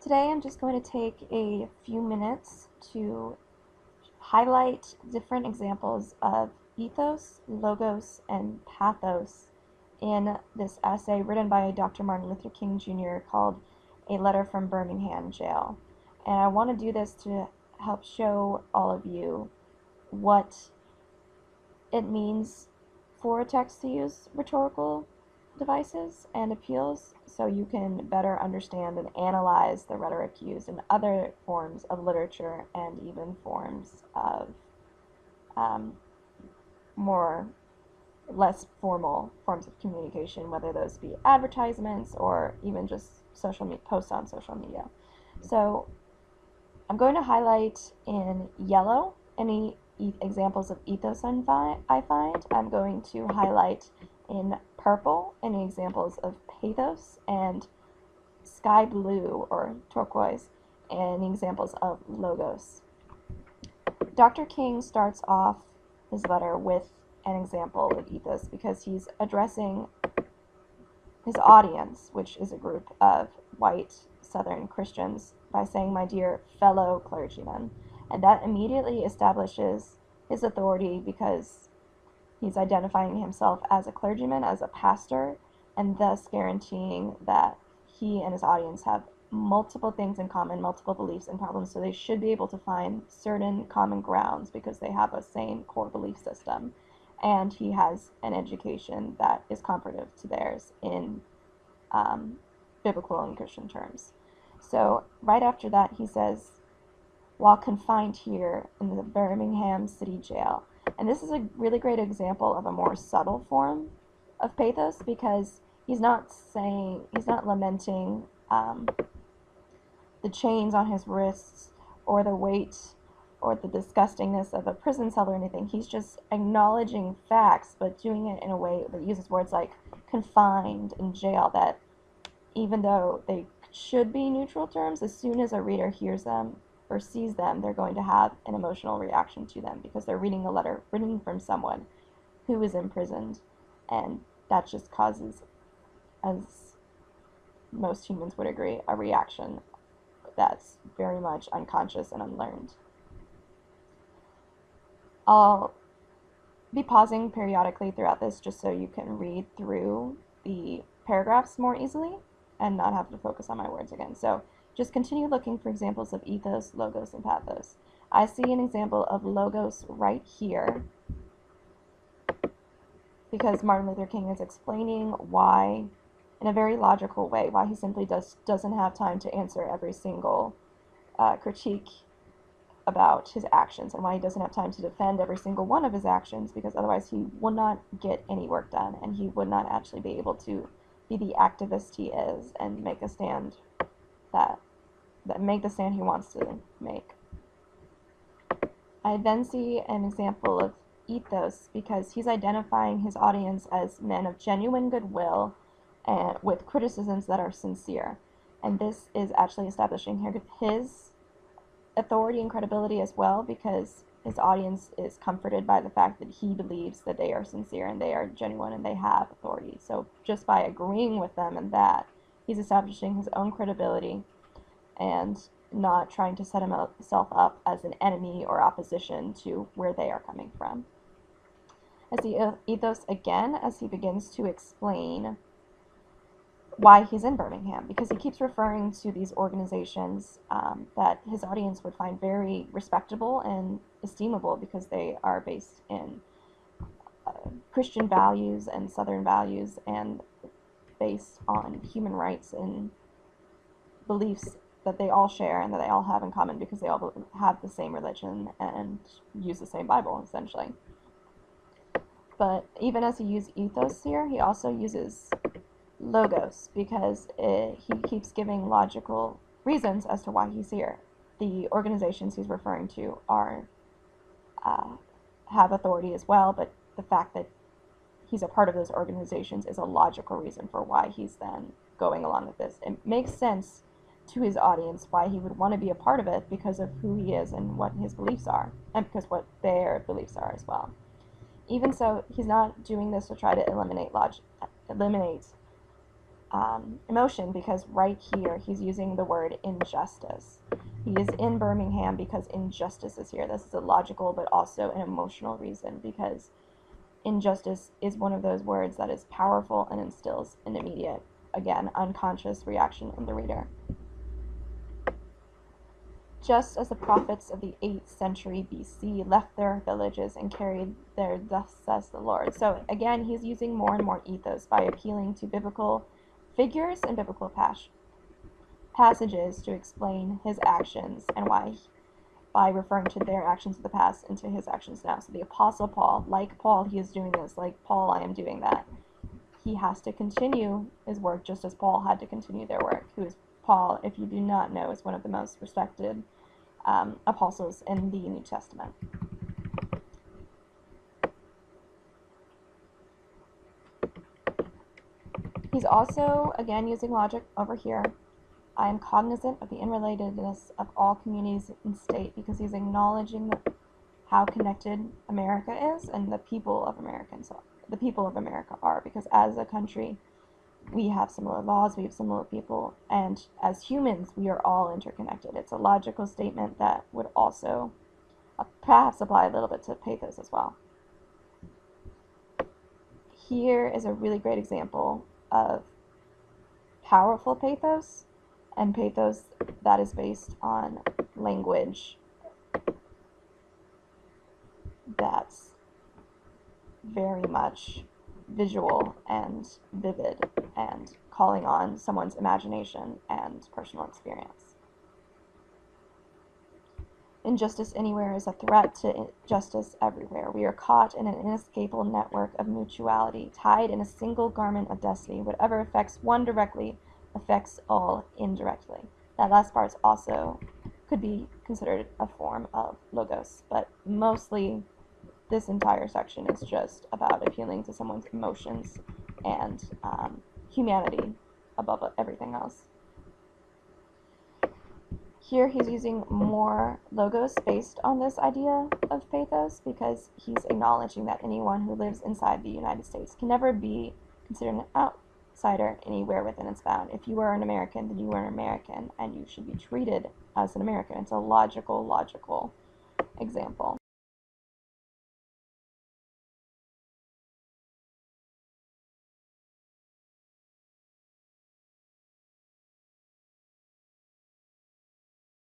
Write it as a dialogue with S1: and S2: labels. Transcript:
S1: Today I'm just going to take a few minutes to highlight different examples of ethos, logos, and pathos in this essay written by Dr. Martin Luther King Jr. called A Letter from Birmingham Jail. And I want to do this to help show all of you what it means for a text to use rhetorical devices and appeals so you can better understand and analyze the rhetoric used in other forms of literature and even forms of um, more less formal forms of communication, whether those be advertisements or even just posts on social media. So I'm going to highlight in yellow any examples of ethos I find. I'm going to highlight in purple any examples of pathos, and sky blue or turquoise any examples of logos. Dr. King starts off his letter with an example of ethos because he's addressing his audience, which is a group of white Southern Christians, by saying, "My dear fellow clergymen." And that immediately establishes his authority because he's identifying himself as a clergyman, as a pastor, and thus guaranteeing that he and his audience have multiple things in common, multiple beliefs and problems, so they should be able to find certain common grounds because they have a same core belief system. And he has an education that is comparative to theirs in biblical and Christian terms. So right after that, he says, "While confined here in the Birmingham City Jail." And this is a really great example of a more subtle form of pathos because he's not lamenting the chains on his wrists or the weight or the disgustingness of a prison cell or anything. He's just acknowledging facts, but doing it in a way that uses words like confined and jail, that even though they should be neutral terms, as soon as a reader hears them or sees them, they're going to have an emotional reaction to them because they're reading a letter written from someone who is imprisoned, and that just causes, as most humans would agree, a reaction that's very much unconscious and unlearned. I'll be pausing periodically throughout this just so you can read through the paragraphs more easily and not have to focus on my words again. So just continue looking for examples of ethos, logos, and pathos. I see an example of logos right here because Martin Luther King is explaining why, in a very logical way, why he simply doesn't have time to answer every single critique about his actions, and why he doesn't have time to defend every single one of his actions, because otherwise he would not get any work done and he would not actually be able to be the activist he is and make a stand make the stand he wants to make. I then see an example of ethos because he's identifying his audience as men of genuine goodwill and with criticisms that are sincere. And this is actually establishing his authority and credibility as well, because his audience is comforted by the fact that he believes that they are sincere and they are genuine and they have authority. So just by agreeing with them in that, he's establishing his own credibility and not trying to set himself up as an enemy or opposition to where they are coming from. I see ethos again as he begins to explain why he's in Birmingham, because he keeps referring to these organizations that his audience would find very respectable and estimable because they are based in Christian values and Southern values and based on human rights and beliefs that they all share and that they all have in common because they all have the same religion and use the same Bible, essentially. But even as he uses ethos here, he also uses logos because he keeps giving logical reasons as to why he's here. The organizations he's referring to have authority as well, but the fact that he's a part of those organizations is a logical reason for why he's then going along with this. It makes sense to his audience why he would want to be a part of it because of who he is and what his beliefs are, and because what their beliefs are as well. Even so, he's not doing this to try to eliminate emotion, because right here he's using the word injustice. He is in Birmingham because injustice is here. This is a logical but also an emotional reason, because injustice is one of those words that is powerful and instills an immediate, again, unconscious reaction in the reader. Just as the prophets of the 8th century BC left their villages and carried their "Thus says the Lord." So again, he's using more and more ethos by appealing to biblical figures and biblical passages to explain his actions, and why, by referring to their actions of the past into his actions now. So the Apostle Paul, like Paul, he is doing this. Like Paul, I am doing that. He has to continue his work just as Paul had to continue their work. Who is Paul, if you do not know, is one of the most respected apostles in the New Testament. He's also, again, using logic over here. I am cognizant of the interrelatedness of all communities and state, because he's acknowledging how connected America is and the people of America are, because as a country we have similar laws, we have similar people, and as humans we are all interconnected. It's a logical statement that would also perhaps apply a little bit to pathos as well. Here is a really great example of powerful pathos, and pathos that is based on language that's very much visual and vivid and calling on someone's imagination and personal experience. Injustice anywhere is a threat to justice everywhere. We are caught in an inescapable network of mutuality, tied in a single garment of destiny. Whatever affects one directly affects all indirectly. That last part also could be considered a form of logos, but mostly this entire section is just about appealing to someone's emotions and humanity above everything else. Here he's using more logos based on this idea of pathos, because he's acknowledging that anyone who lives inside the United States can never be considered an outsider anywhere within its bound. If you are an American, then you are an American, and you should be treated as an American. It's a logical example.